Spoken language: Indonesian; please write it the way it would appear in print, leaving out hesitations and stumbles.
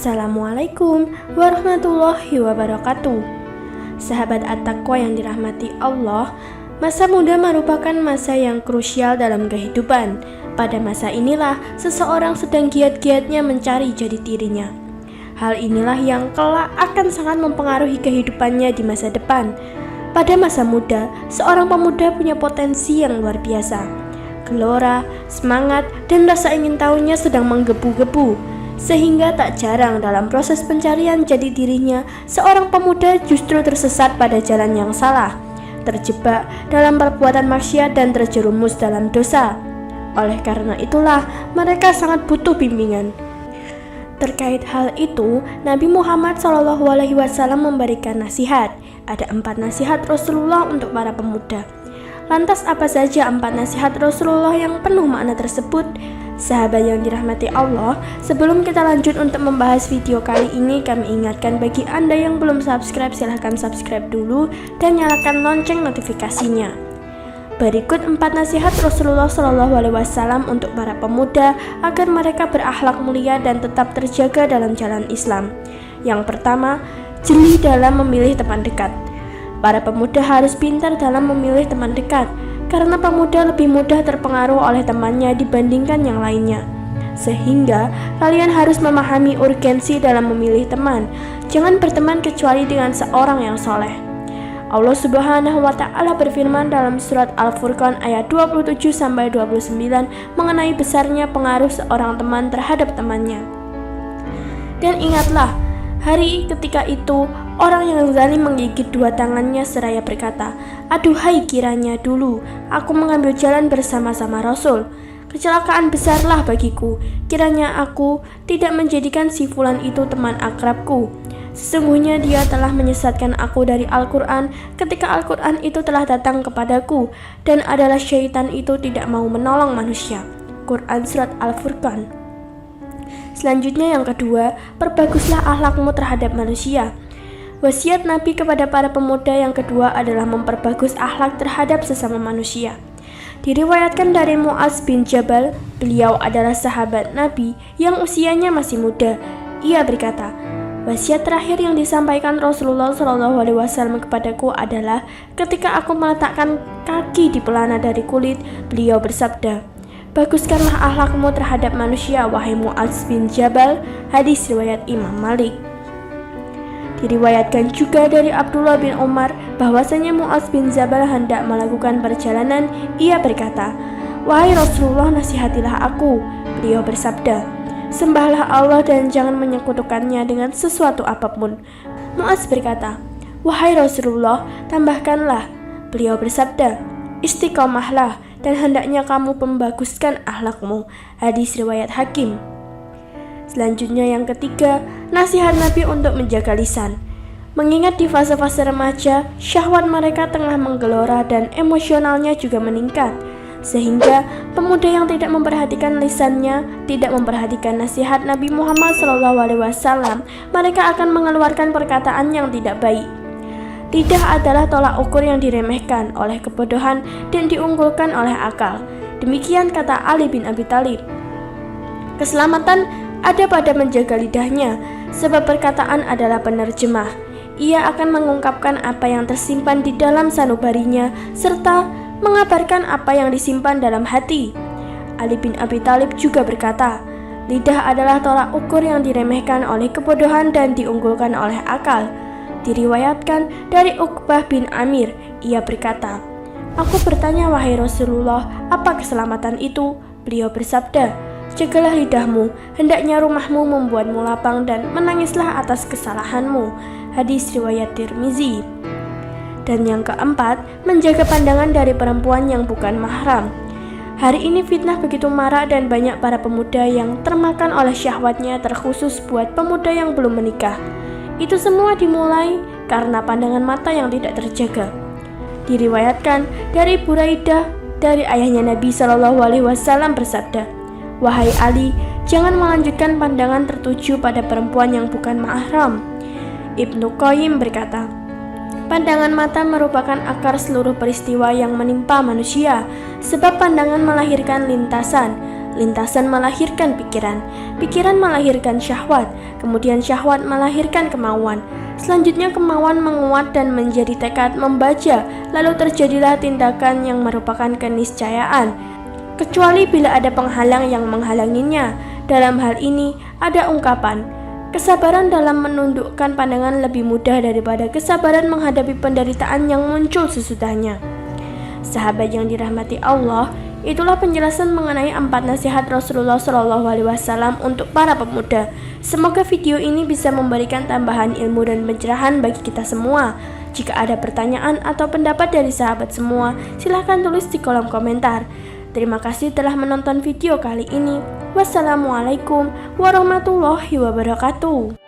Assalamualaikum warahmatullahi wabarakatuh. Sahabat At-Taqwa yang dirahmati Allah, masa muda merupakan masa yang krusial dalam kehidupan. Pada masa inilah seseorang sedang giat-giatnya mencari jati dirinya. Hal inilah yang kelak akan sangat mempengaruhi kehidupannya di masa depan. Pada masa muda, seorang pemuda punya potensi yang luar biasa. Gelora, semangat, dan rasa ingin tahunya sedang menggebu-gebu. Sehingga tak jarang dalam proses pencarian jati dirinya, seorang pemuda justru tersesat pada jalan yang salah, terjebak dalam perbuatan maksiat dan terjerumus dalam dosa. Oleh karena itulah, mereka sangat butuh bimbingan. Terkait hal itu, Nabi Muhammad SAW memberikan nasihat. Ada 4 nasihat Rasulullah untuk para pemuda. Lantas apa saja 4 nasihat Rasulullah yang penuh makna tersebut? Sahabat yang dirahmati Allah, sebelum kita lanjut untuk membahas video kali ini, kami ingatkan bagi Anda yang belum subscribe, silahkan subscribe dulu dan nyalakan lonceng notifikasinya. Berikut 4 nasihat Rasulullah SAW untuk para pemuda agar mereka berakhlak mulia dan tetap terjaga dalam jalan Islam. Yang pertama, jeli dalam memilih teman dekat. Para pemuda harus pintar dalam memilih teman dekat, karena pemuda lebih mudah terpengaruh oleh temannya dibandingkan yang lainnya. Sehingga kalian harus memahami urgensi dalam memilih teman. Jangan berteman kecuali dengan seorang yang soleh. Allah Subhanahu wa Ta'ala berfirman dalam surat Al-Furqan ayat 27-29 mengenai besarnya pengaruh seorang teman terhadap temannya. Dan ingatlah, hari ketika itu orang yang zalim menggigit 2 tangannya seraya berkata, "Aduhai, kiranya dulu aku mengambil jalan bersama-sama Rasul. Kecelakaan besarlah bagiku, kiranya aku tidak menjadikan si fulan itu teman akrabku. Sesungguhnya dia telah menyesatkan aku dari Al-Quran ketika Al-Quran itu telah datang kepadaku, dan adalah syaitan itu tidak mau menolong manusia." Quran Surat Al-Furqan. Selanjutnya yang kedua, perbaguslah akhlakmu terhadap manusia. Wasiat Nabi kepada para pemuda yang kedua adalah memperbagus akhlak terhadap sesama manusia. Diriwayatkan dari Mu'adz bin Jabal, beliau adalah sahabat Nabi yang usianya masih muda. Ia berkata, "Wasiat terakhir yang disampaikan Rasulullah SAW kepadaku adalah ketika aku meletakkan kaki di pelana dari kulit, beliau bersabda, 'Baguskanlah akhlakmu terhadap manusia, wahai Mu'adz bin Jabal.'" Hadis riwayat Imam Malik. Diriwayatkan juga dari Abdullah bin Umar bahwasanya Mu'adz bin Jabal hendak melakukan perjalanan. Ia berkata, "Wahai Rasulullah, nasihatilah aku." Beliau bersabda, "Sembahlah Allah dan jangan menyekutukannya dengan sesuatu apapun." Mu'adz berkata, "Wahai Rasulullah, tambahkanlah." Beliau bersabda, "Istiqomahlah dan hendaknya kamu membaguskan akhlakmu." Hadis riwayat Hakim. Selanjutnya yang ketiga, nasihat Nabi untuk menjaga lisan. Mengingat di fase-fase remaja, syahwat mereka tengah menggelora dan emosionalnya juga meningkat. Sehingga pemuda yang tidak memperhatikan lisannya, tidak memperhatikan nasihat Nabi Muhammad SAW, mereka akan mengeluarkan perkataan yang tidak baik. Lidah adalah tolak ukur yang diremehkan oleh kebodohan dan diunggulkan oleh akal. Demikian kata Ali bin Abi Thalib. Keselamatan ada pada menjaga lidahnya, sebab perkataan adalah penerjemah. Ia akan mengungkapkan apa yang tersimpan di dalam sanubarinya, serta mengabarkan apa yang disimpan dalam hati. Ali bin Abi Thalib juga berkata, lidah adalah tolak ukur yang diremehkan oleh kebodohan dan diunggulkan oleh akal. Diriwayatkan dari Uqbah bin Amir, ia berkata, "Aku bertanya, wahai Rasulullah, apa keselamatan itu?" Beliau bersabda, "Jagalah lidahmu, hendaknya rumahmu membuatmu lapang dan menangislah atas kesalahanmu." Hadis riwayat Tirmizi. Dan yang keempat, menjaga pandangan dari perempuan yang bukan mahram. Hari ini fitnah begitu marak dan banyak para pemuda yang termakan oleh syahwatnya, terkhusus buat pemuda yang belum menikah. Itu semua dimulai karena pandangan mata yang tidak terjaga. Diriwayatkan dari Buraidah dari ayahnya Nabi SAW bersabda, "Wahai Ali, jangan melanjutkan pandangan tertuju pada perempuan yang bukan mahram." Ibnu Qayyim berkata, pandangan mata merupakan akar seluruh peristiwa yang menimpa manusia, sebab pandangan melahirkan lintasan. Lintasan melahirkan pikiran, pikiran melahirkan syahwat, kemudian syahwat melahirkan kemauan. Selanjutnya kemauan menguat dan menjadi tekad membaca, lalu terjadilah tindakan yang merupakan keniscayaan, kecuali bila ada penghalang yang menghalanginya. Dalam hal ini ada ungkapan, kesabaran dalam menundukkan pandangan lebih mudah daripada kesabaran menghadapi penderitaan yang muncul sesudahnya. Sahabat yang dirahmati Allah, itulah penjelasan mengenai 4 nasihat Rasulullah SAW untuk para pemuda. Semoga video ini bisa memberikan tambahan ilmu dan pencerahan bagi kita semua. Jika ada pertanyaan atau pendapat dari sahabat semua, silahkan tulis di kolom komentar. Terima kasih telah menonton video kali ini. Wassalamualaikum warahmatullahi wabarakatuh.